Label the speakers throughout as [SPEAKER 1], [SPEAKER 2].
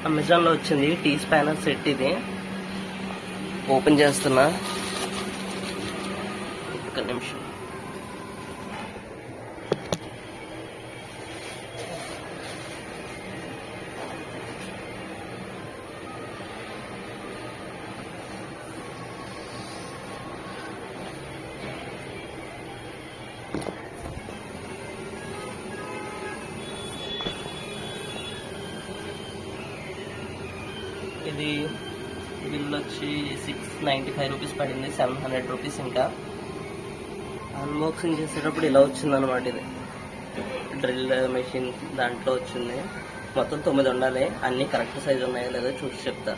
[SPEAKER 1] అమెజాన్లో వచ్చింది tea spanner set. ఇది ఓపెన్ చేస్తున్నా, ఒక్క నిమిషం. ఇది బిల్ వచ్చి 695 రూపీస్ పడింది, 700 రూపీస్. ఇంకా అన్బాక్సింగ్ చేసేటప్పుడు ఇలా వచ్చిందనమాట. ఇది డ్రిల్ మెషిన్ దాంట్లో వచ్చింది. మొత్తం 9 ఉండాలి. అన్నీ కరెక్ట్ సైజ్ ఉన్నాయో లేదో చూసి చెప్తా.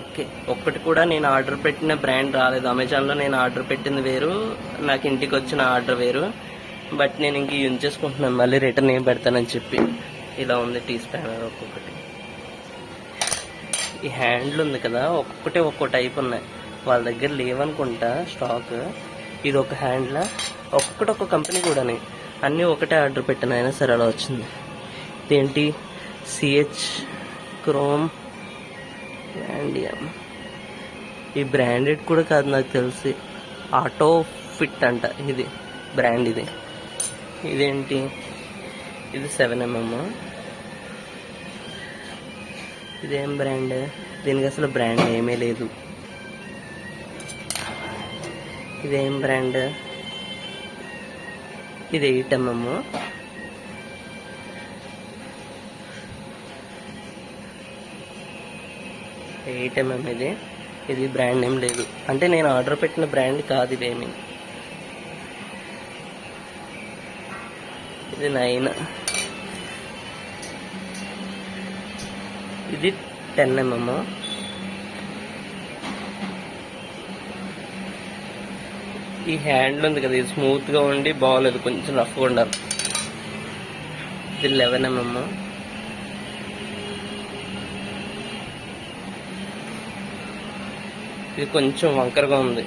[SPEAKER 1] ఓకే, ఒక్కటి కూడా నేను ఆర్డర్ పెట్టిన బ్రాండ్ రాలేదు. అమెజాన్లో నేను ఆర్డర్ పెట్టింది వేరు, నాకు ఇంటికి వచ్చిన ఆర్డర్ వేరు. బట్ నేను ఇంక యూజ్ చేసుకుంటున్నాను, మళ్ళీ రిటర్న్ ఏం పెడతానని చెప్పి. ఇలా ఉంది టీ స్పానర్. ఒక్కొక్కటి ఈ హ్యాండ్లు ఉంది కదా, ఒక్కొక్క టైప్ ఉన్నాయి. వాళ్ళ దగ్గర లేవనుకుంటా స్టాక్. ఇది ఒక హ్యాండ్లా, ఒక్కొక్కటి ఒక్క కంపెనీ కూడానే. అన్నీ ఒకటే ఆర్డర్ పెట్టాను, అయినా సరే అలా వచ్చింది. ఇదేంటి సిహెచ్ క్రోమ్ బ్రాండియం. ఈ బ్రాండెడ్ కూడా కాదు నాకు తెలిసి, ఆటో ఫిట్ అంట ఇది బ్రాండ్. ఇదేంటి, ఇది 7mm. ఇదేం బ్రాండ్? దీనికి అసలు బ్రాండ్ ఏమీ లేదు. ఇదేం బ్రాండ్? ఇది 8mm. ఇది బ్రాండ్ ఏం లేదు. అంటే నేను ఆర్డర్ పెట్టిన బ్రాండ్ కాదు ఇదేమి. ఇది 9. ఇది 10mm. ఈ హ్యాండ్ ఉంది కదా, ఇది స్మూత్గా ఉండి బాగోలేదు, కొంచెం రఫ్గా ఉండాలి. ఇది 11mm. ఇది కొంచెం వంకరగా ఉంది,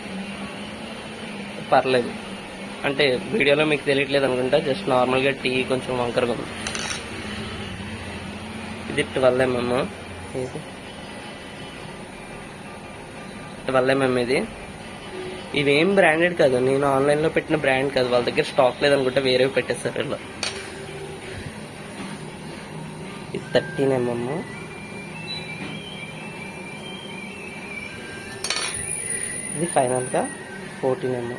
[SPEAKER 1] పర్లేదు. అంటే వీడియోలో మీకు తెలియట్లేదు అనుకుంటా, జస్ట్ నార్మల్గా టీ కొంచెం వంకరగా ఉంది. ఇది 12mm. ఇది 12mm. ఇవేం బ్రాండెడ్ కాదు, నేను ఆన్లైన్లో పెట్టిన బ్రాండ్ కాదు. వాళ్ళ దగ్గర స్టాక్ లేదనుకుంటా, వేరేవి పెట్టేస్తారు ఇలా. ఇది 13mm. ఇది ఫైనల్గా 14mm.